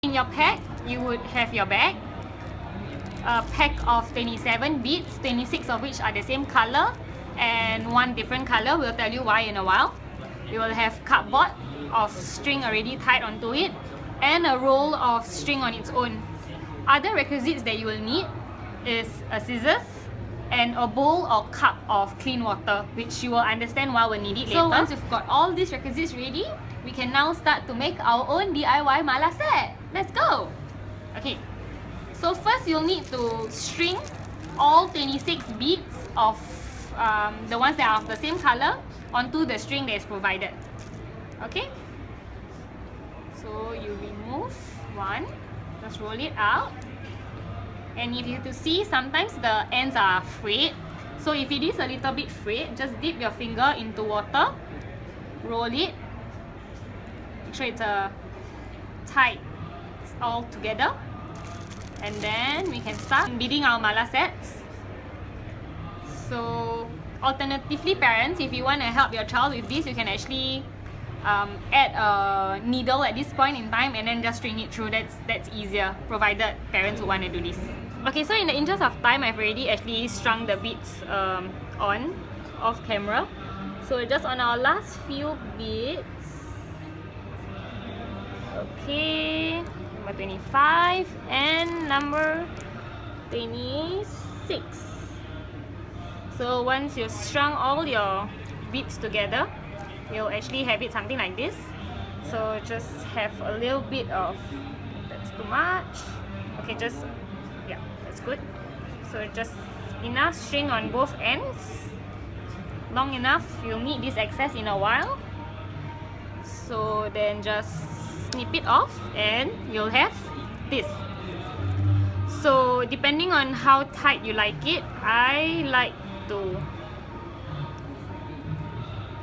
In your pack, you would have your bag, a pack of 27 beads, 26 of which are the same color and one different color. We'll tell you why in a while. You will have cardboard of string already tied onto it and a roll of string on its own. Other requisites that you will need is a scissors and a bowl or cup of clean water, which you will understand why we'll need it later. So once we've got all these requisites ready, we can now start to make our own DIY Maala set. Let's go! Okay, so first you'll need to string all 26 beads of the ones that are of the same color onto the string that is provided. Okay, so you remove one, just roll it out. And if you to see, sometimes the ends are frayed. So if it is a little bit frayed, just dip your finger into water, roll it, make sure it's tight all together. And then we can start beading our Maala sets. So alternatively, parents, if you want to help your child with this, you can actually add a needle at this point in time and then just string it through. That's easier, provided parents would want to do this. Okay, so in the interest of time, I've already actually strung the beads off camera. So just on our last few beads, okay, number 25 and number 26. So once you've strung all your beads together, you'll actually have it something like this. So just have a little bit of, that's too much. Okay, just, yeah, that's good. So just enough string on both ends, long enough. You'll need this excess in a while. So then just snip it off and you'll have this. So depending on how tight you like it, I like to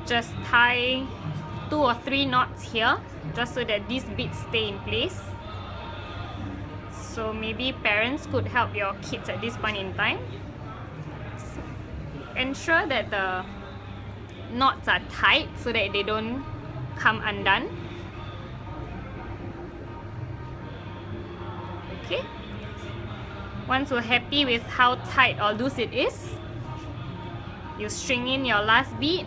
just tie 2 or 3 knots here, just so that these beads stay in place. So maybe parents could help your kids at this point in time. Ensure that the knots are tight so that they don't come undone. Okay. Once you're happy with how tight or loose it is, you string in your last bead.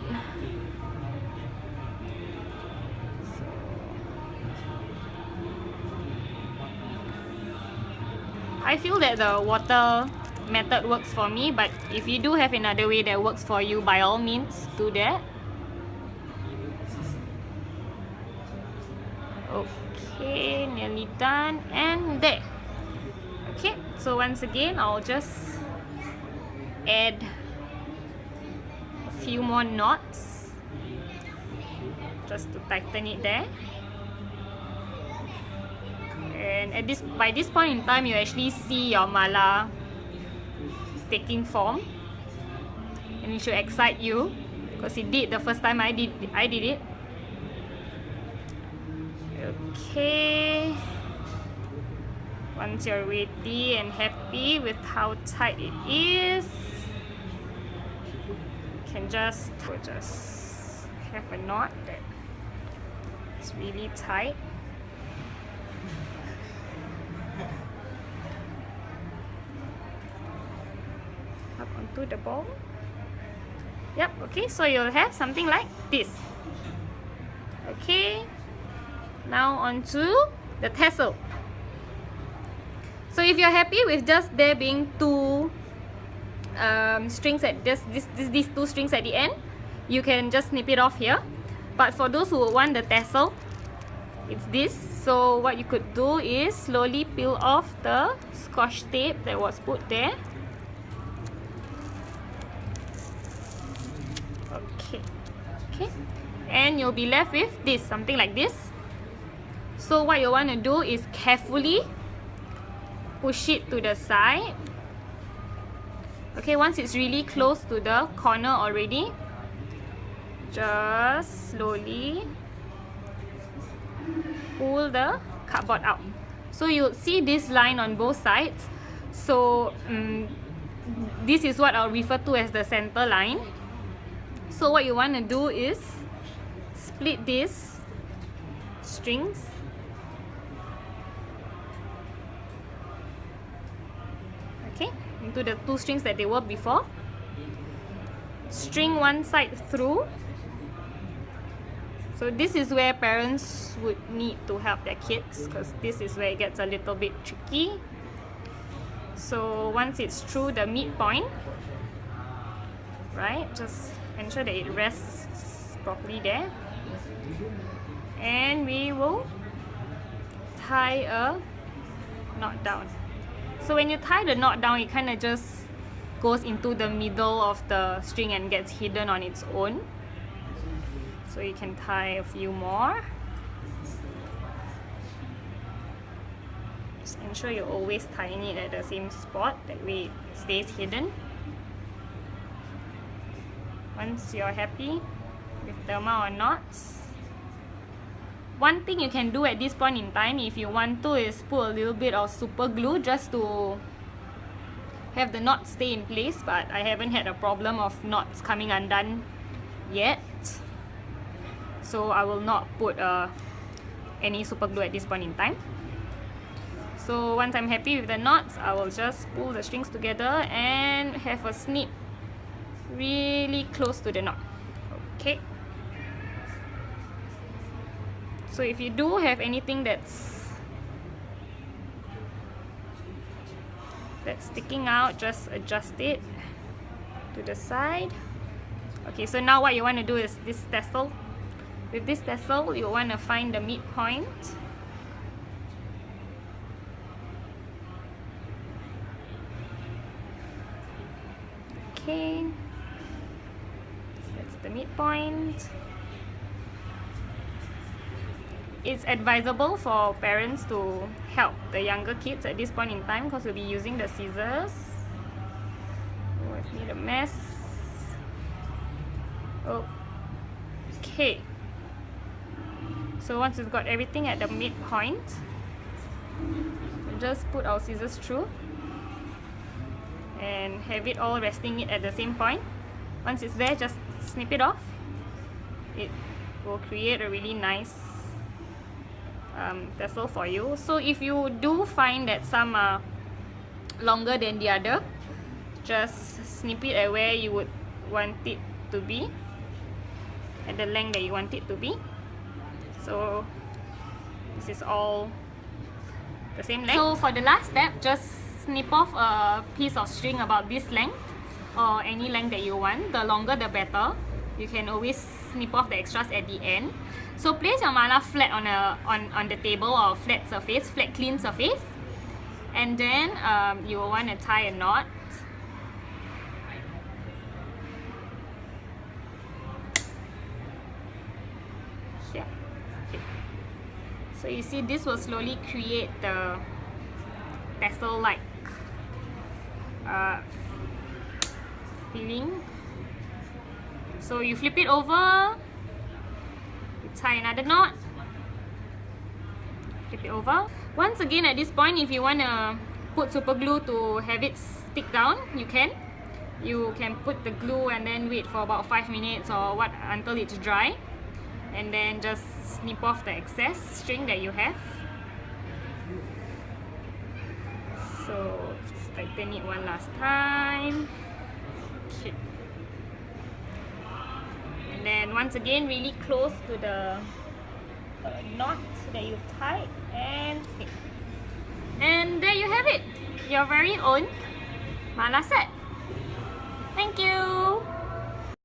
I feel that the water method works for me, but if you do have another way that works for you, by all means do that. Okay, nearly done, and there. Okay, so once again, I'll just add a few more knots just to tighten it there. And by this point in time, you actually see your Maala taking form, and it should excite you because it did the first time I did it. Okay, once you're ready and happy with how tight it is, you can just have a knot that's really tight. Up onto the ball. Yep, okay, so you'll have something like this. Okay, now onto the tassel. So if you're happy with just there being 2 strings at these 2 strings at the end, you can just snip it off here. But for those who want the tassel, it's this. So what you could do is slowly peel off the scotch tape that was put there. Okay, and you'll be left with this, something like this. So what you want to do is carefully push it to the side. Okay, once it's really close to the corner already, just slowly pull the cardboard out. So you'll see this line on both sides. So this is what I'll refer to as the center line. So what you want to do is split these strings Okay, into the 2 strings that they were before. String one side through. So this is where parents would need to help their kids, because this is where it gets a little bit tricky. So once it's through the midpoint, right, just ensure that it rests properly there. And we will tie a knot down. So when you tie the knot down, it kind of just goes into the middle of the string and gets hidden on its own. So you can tie a few more. Just ensure you're always tying it at the same spot, that way it stays hidden. Once you're happy with the amount of knots, one thing you can do at this point in time, if you want to, is put a little bit of super glue just to have the knots stay in place, but I haven't had a problem of knots coming undone yet, so I will not put any super glue at this point in time. So once I'm happy with the knots, I will just pull the strings together and have a snip really close to the knot. Okay. So if you do have anything that's sticking out, just adjust it to the side. Okay, so now what you want to do is this tassel. With this tassel, you want to find the midpoint. Okay, that's the midpoint. It's advisable for parents to help the younger kids at this point in time, because we'll be using the scissors. Oh, I've made a mess. Okay. So once we've got everything at the midpoint, we'll just put our scissors through and have it all resting it at the same point. Once it's there, just snip it off. It will create a really nice tassel for you. So if you do find that some are longer than the other, just snip it at where you would want it to be, at the length that you want it to be. So this is all the same length. So for the last step, just snip off a piece of string about this length, or any length that you want. The longer the better. You can always snip off the extras at the end. So place your mala flat on the table, or flat surface, flat clean surface, and then you will want to tie a knot. Here. Okay. So you see, this will slowly create the tassel-like feeling. So you flip it over, you tie another knot, flip it over. Once again, at this point, if you want to put super glue to have it stick down, you can. You can put the glue and then wait for about 5 minutes or what, until it's dry, and then just snip off the excess string that you have. So just tighten it one last time. Okay. And then once again, really close to the knot that you've tied, and snip. And there you have it, your very own mala set. Thank you.